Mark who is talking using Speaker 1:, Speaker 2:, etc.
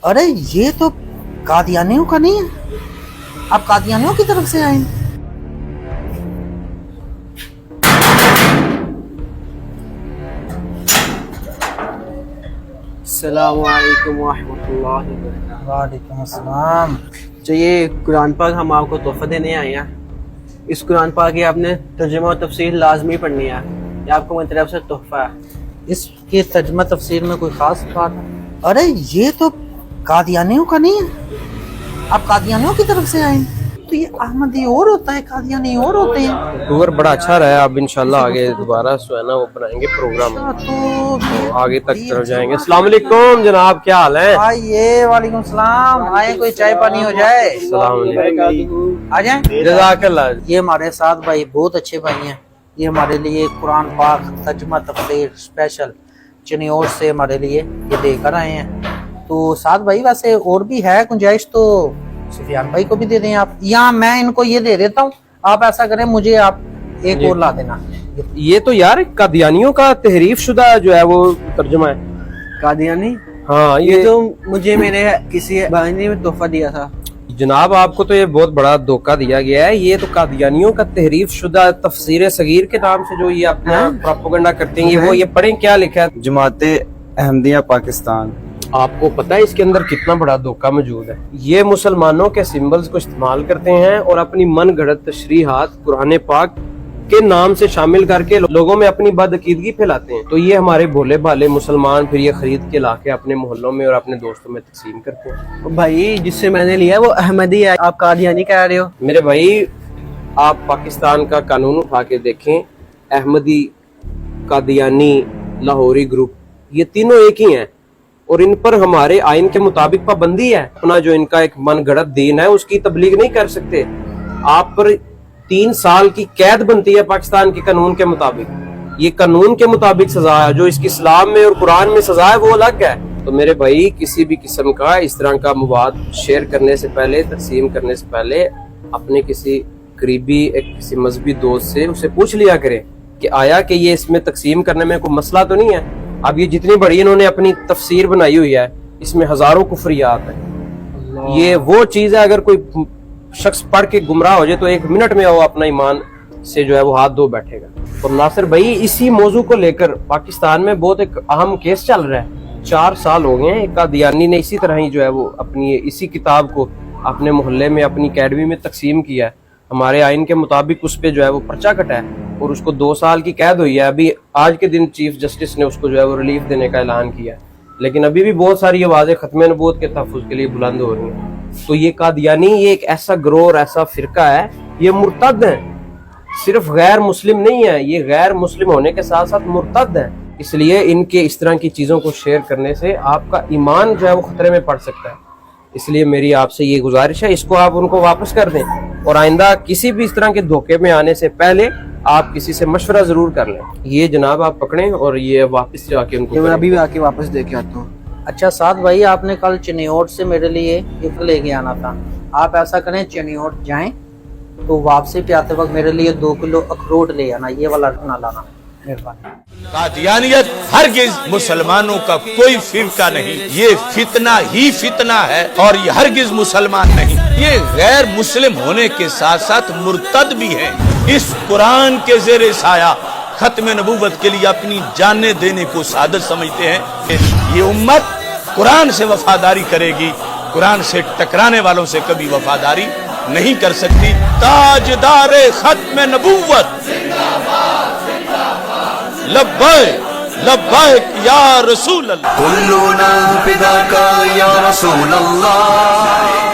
Speaker 1: ارے یہ تو قادیانیوں کا نہیں ہے، آپ قادیانیوں کی طرف سے آئے؟
Speaker 2: السلام علیکم ورحمۃ اللہ وبرکاتہ۔
Speaker 1: وعلیکم السلام۔
Speaker 2: یہ قرآن پاک ہم آپ کو تحفہ دینے آئے ہیں۔ اس قرآن پاک کی آپ نے ترجمہ و تفسیر لازمی پڑھنی ہے، یہ آپ کو میری طرف سے تحفہ ہے۔
Speaker 1: اس کے ترجمہ تفسیر میں کوئی خاص بات ہے؟ ارے یہ تو قادیانیوں کا نہیں ہے، آپ قادیانیوں کی طرف سے آئے؟ تو یہ احمدی اور ہوتا ہے، قادیانی اور ہوتے ہیں۔
Speaker 3: ٹور بڑا اچھا رہا ہے، آپ انشاءاللہ آگے دوبارہ جو ہے نا وہ بنائیں گے پروگرام،
Speaker 1: تو
Speaker 3: آگے تک طرف جائیں گے۔ السلام علیکم جناب، کیا حال ہے؟
Speaker 1: آئیے، وعلیکم السلام، آئے کوئی چائے پانی ہو جائے؟
Speaker 3: السلام علیکم،
Speaker 1: آ جائیں۔
Speaker 3: جزاک اللہ۔
Speaker 1: یہ ہمارے ساتھ بھائی بہت اچھے بھائی ہیں، یہ ہمارے لیے قرآن پاک ترجمہ تفسیر اسپیشل چنیور سے ہمارے لیے یہ دے کر آئے ہیں۔ تو ساتھ بھائی ویسے اور بھی ہے گنجائش تو سفیان بھائی کو بھی دے دیں آپ، یا میں ان کو یہ دے دیتا ہوں، آپ ایسا کریں مجھے آپ ایک اور لا دینا۔
Speaker 3: یہ تو یار قادیانیوں کا تحریف شدہ جو ہے وہ ترجمہ ہے۔
Speaker 2: قادیانی؟
Speaker 3: ہاں،
Speaker 2: یہ تو مجھے میرے کسی بھائی نے تحفہ دیا تھا۔
Speaker 3: جناب آپ کو تو یہ بہت بڑا دھوکہ دیا گیا ہے، یہ تو قادیانیوں کا تحریف شدہ تفسیر صغیر کے نام سے جو یہ اپنا پروپیگنڈا کرتے ہیں، وہ یہ پڑھیں کیا لکھا ہے۔
Speaker 4: جماعت احمدیہ پاکستان۔
Speaker 3: آپ کو پتہ ہے اس کے اندر کتنا بڑا دھوکہ موجود ہے؟ یہ مسلمانوں کے سمبلز کو استعمال کرتے ہیں اور اپنی من گھڑت تشریحات قرآن پاک کے نام سے شامل کر کے لوگوں میں اپنی بدعقیدگی پھیلاتے ہیں۔ تو یہ ہمارے بھولے بھالے مسلمان پھر یہ خرید کے لا کے اپنے محلوں میں اور اپنے دوستوں میں تقسیم کرتے ہیں۔
Speaker 2: بھائی جس سے میں نے لیا وہ احمدی ہے، آپ قادیانی کہہ رہے ہو؟
Speaker 3: میرے بھائی آپ پاکستان کا قانون اٹھا کے دیکھیں، احمدی، قادیانی، لاہوری گروپ یہ تینوں ایک ہی ہیں، اور ان پر ہمارے آئین کے مطابق پابندی ہے۔ اپنا جو ان کا ایک من گھڑت دین ہے اس کی تبلیغ نہیں کر سکتے۔ آپ پر 3 سال کی قید بنتی ہے پاکستان کے قانون کے مطابق، یہ قانون کے مطابق سزا ہے، جو اس کی اسلام میں اور قرآن میں سزا ہے وہ الگ ہے۔ تو میرے بھائی کسی بھی قسم کا اس طرح کا مواد شیئر کرنے سے پہلے، تقسیم کرنے سے پہلے اپنے کسی قریبی کسی مذہبی دوست سے اسے پوچھ لیا کریں کہ آیا کہ یہ اس میں تقسیم کرنے میں کوئی مسئلہ تو نہیں ہے۔ اب یہ جتنی بڑی انہوں نے اپنی تفسیر بنائی ہوئی ہے اس میں ہزاروں کفریات ہیں۔ یہ وہ چیز ہے اگر کوئی شخص پڑھ کے گمراہ ہو جائے تو 1 منٹ میں وہ اپنا ایمان سے جو ہے وہ ہاتھ دھو بیٹھے گا۔ اور ناصر بھائی اسی موضوع کو لے کر پاکستان میں بہت ایک اہم کیس چل رہا ہے، 4 سال ہو گئے ہیں۔ قادیانی نے اسی طرح ہی جو ہے وہ اپنی اسی کتاب کو اپنے محلے میں اپنی اکیڈمی میں تقسیم کیا ہے، ہمارے آئین کے مطابق اس پہ جو ہے وہ پرچہ کٹا ہے اور اس کو 2 سال کی قید ہوئی ہے۔ ابھی آج کے دن چیف جسٹس نے اس کو جو ہے وہ ریلیف دینے کا اعلان کیا ہے، لیکن ابھی بھی بہت ساری آوازیں ختم نبوت کے تحفظ کے لیے بلند ہو رہی ہیں۔ تو یہ قادیانی یہ ایک ایسا گروہ اور ایسا فرقہ ہے، یہ مرتد ہیں، صرف غیر مسلم نہیں ہے، یہ غیر مسلم ہونے کے ساتھ ساتھ مرتد ہیں۔ اس لیے ان کے اس طرح کی چیزوں کو شیئر کرنے سے آپ کا ایمان جو ہے وہ خطرے میں پڑ سکتا ہے۔ اس لیے میری آپ سے یہ گزارش ہے، اس کو آپ ان کو واپس کر دیں، اور آئندہ کسی بھی اس طرح کے دھوکے میں آنے سے پہلے آپ کسی سے مشورہ ضرور کر لیں۔ یہ جناب آپ پکڑیں اور یہ واپس جا کے ان کو
Speaker 2: میں ابھی بھی آ کے واپس دے کے آتا ہوں۔
Speaker 1: اچھا ساتھ بھائی آپ نے کل چنیوٹ سے میرے لیے گفٹ لے کے آنا تھا، آپ ایسا کریں چنیوٹ جائیں تو واپسی پہ آتے وقت میرے لیے 2 کلو اخروٹ لے آنا، یہ والا نہ لانا، مہربانی۔
Speaker 5: قادیانیت ہرگز مسلمانوں کا کوئی فرقہ نہیں، یہ فتنہ ہی فتنہ ہے، اور یہ ہرگز مسلمان نہیں، یہ غیر مسلم ہونے کے ساتھ ساتھ مرتد بھی ہیں۔ اس قرآن کے زیر سایہ ختم نبوت کے لیے اپنی جانیں دینے کو سعادت سمجھتے ہیں۔ یہ امت قرآن سے وفاداری کرے گی، قرآن سے ٹکرانے والوں سے کبھی وفاداری نہیں کر سکتی۔ تاجدار ختم نبوت لبیک لبیک یا رسول اللہ،
Speaker 6: کلنا فداک یا رسول اللہ۔